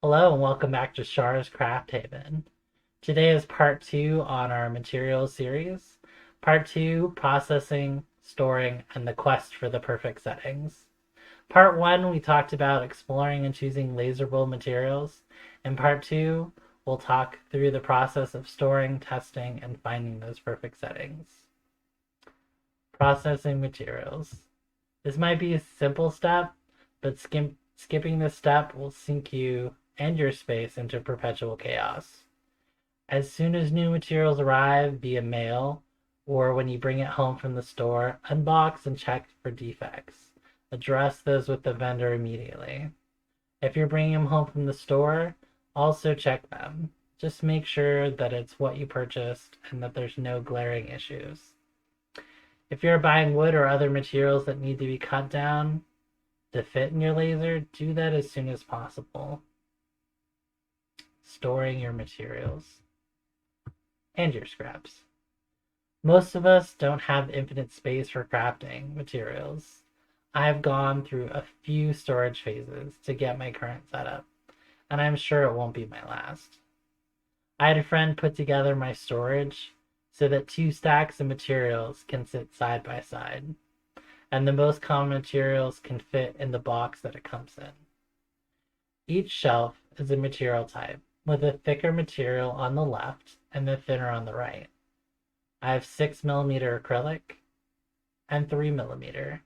Hello and welcome back to Char's Craft Haven. Today is part 2 on our materials series. Part 2, processing, storing, and the quest for the perfect settings. Part 1, we talked about exploring and choosing laserable materials. In part 2, we'll talk through the process of storing, testing, and finding those perfect settings. Processing materials. This might be a simple step, but skipping this step will sink you and your space into perpetual chaos. As soon as new materials arrive via mail or when you bring it home from the store, unbox and check for defects. Address those with the vendor immediately. If you're bringing them home from the store, also check them. Just make sure that it's what you purchased and that there's no glaring issues. If you're buying wood or other materials that need to be cut down to fit in your laser, do that as soon as possible. Storing your materials and your scraps. Most of us don't have infinite space for crafting materials. I've gone through a few storage phases to get my current setup, and I'm sure it won't be my last. I had a friend put together my storage so that 2 stacks of materials can sit side by side, and the most common materials can fit in the box that it comes in. Each shelf is a material type, with a thicker material on the left and the thinner on the right. I have 6mm acrylic and 3mm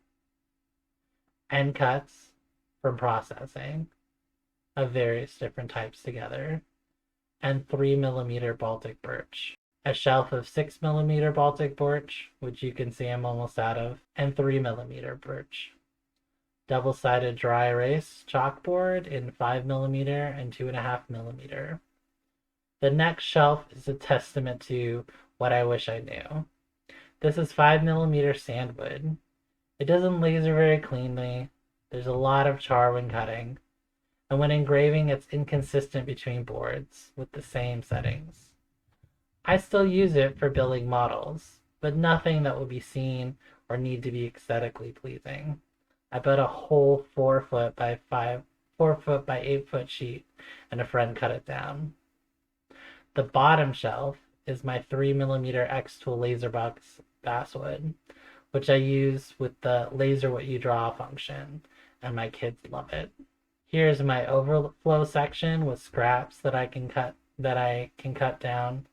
end cuts from processing of various different types together, and 3mm Baltic birch. A shelf of 6mm Baltic birch, which you can see I'm almost out of, and 3mm birch. Double-sided dry erase chalkboard in 5mm and 2.5mm. The next shelf is a testament to what I wish I knew. This is 5mm sandwood. It doesn't laser very cleanly. There's a lot of char when cutting, and when engraving it's inconsistent between boards with the same settings. I still use it for building models, but nothing that will be seen or need to be aesthetically pleasing. I built a whole 4 foot by 8 foot sheet, and a friend cut it down. The bottom shelf is my 3mm xTool Laserbox basswood, which I use with the laser what you draw function, and my kids love it. Here's my overflow section with scraps that I can cut down,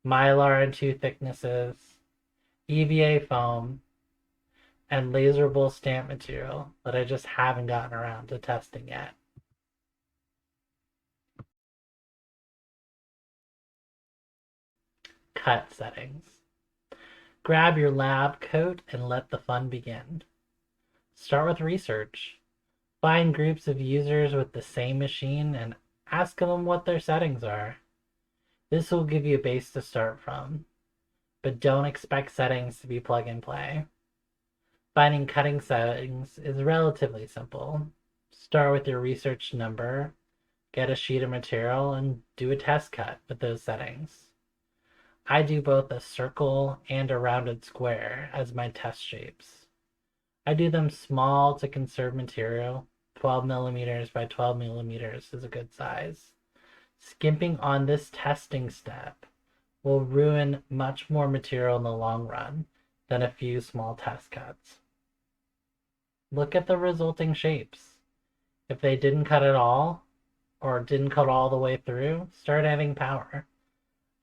mylar in 2 thicknesses, EVA foam, and laserable stamp material that I just haven't gotten around to testing yet. Cut settings. Grab your lab coat and let the fun begin. Start with research. Find groups of users with the same machine and ask them what their settings are. This will give you a base to start from, but don't expect settings to be plug and play. Finding cutting settings is relatively simple. Start with your research number, get a sheet of material, and do a test cut with those settings. I do both a circle and a rounded square as my test shapes. I do them small to conserve material. 12mm by 12mm is a good size. Skimping on this testing step will ruin much more material in the long run than a few small test cuts. Look at the resulting shapes. If they didn't cut at all, or didn't cut all the way through, start adding power.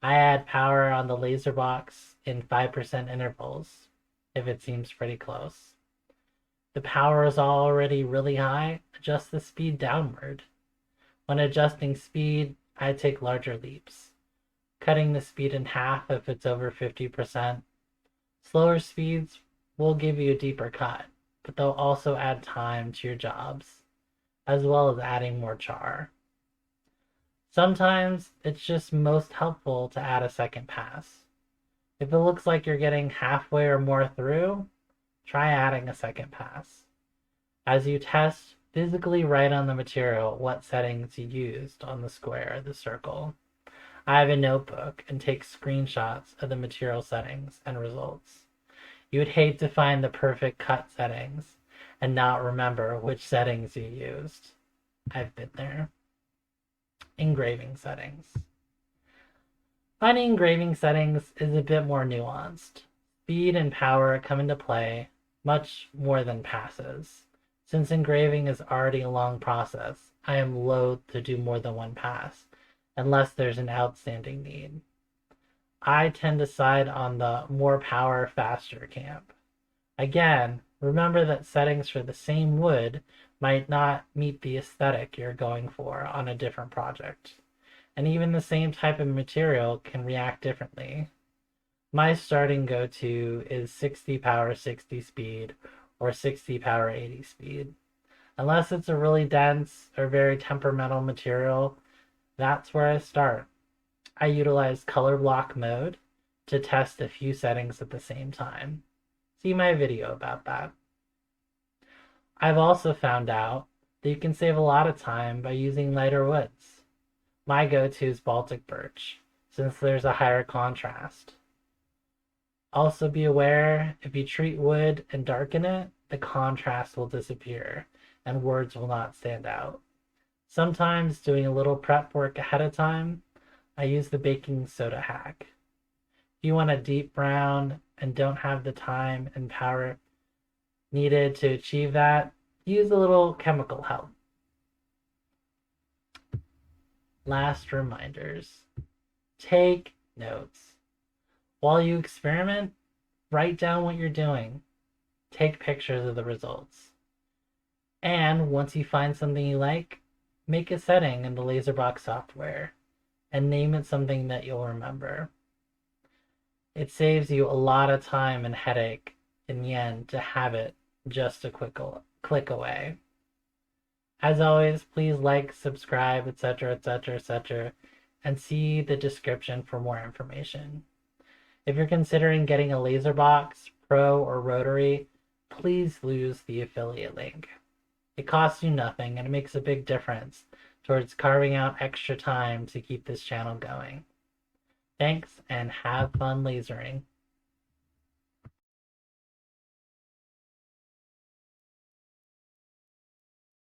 I add power on the Laserbox in 5% intervals, if it seems pretty close. The power is already really high, adjust the speed downward. When adjusting speed, I take larger leaps, cutting the speed in half if it's over 50%. Slower speeds will give you a deeper cut, but they'll also add time to your jobs, as well as adding more char. Sometimes it's just most helpful to add a second pass. If it looks like you're getting halfway or more through, try adding a second pass. As you test, physically write on the material what settings you used on the square or the circle. I have a notebook and take screenshots of the material settings and results. You would hate to find the perfect cut settings and not remember which settings you used. I've been there. Engraving settings. Finding engraving settings is a bit more nuanced. Speed and power come into play much more than passes. Since engraving is already a long process, I am loath to do more than one pass, unless there's an outstanding need. I tend to side on the more power, faster camp. Again, remember that settings for the same wood might not meet the aesthetic you're going for on a different project, and even the same type of material can react differently. My starting go-to is 60 power 60 speed or 60 power 80 speed. Unless it's a really dense or very temperamental material, that's where I start. I utilize color block mode to test a few settings at the same time. See my video about that. I've also found out that you can save a lot of time by using lighter woods. My go-to is Baltic birch, since there's a higher contrast. Also be aware, if you treat wood and darken it, the contrast will disappear and words will not stand out. Sometimes doing a little prep work ahead of time, I use the baking soda hack. If you want a deep brown and don't have the time and power needed to achieve that, use a little chemical help. Last reminders. Take notes. While you experiment, write down what you're doing. Take pictures of the results. And once you find something you like, make a setting in the Laserbox software and name it something that you'll remember. It saves you a lot of time and headache in the end to have it just a quick click away. As always, please like, subscribe, etc., etc., etc., and see the description for more information. If you're considering getting a Laserbox, Pro, or Rotary, please use the affiliate link. It costs you nothing and it makes a big difference towards carving out extra time to keep this channel going. Thanks and have fun lasering.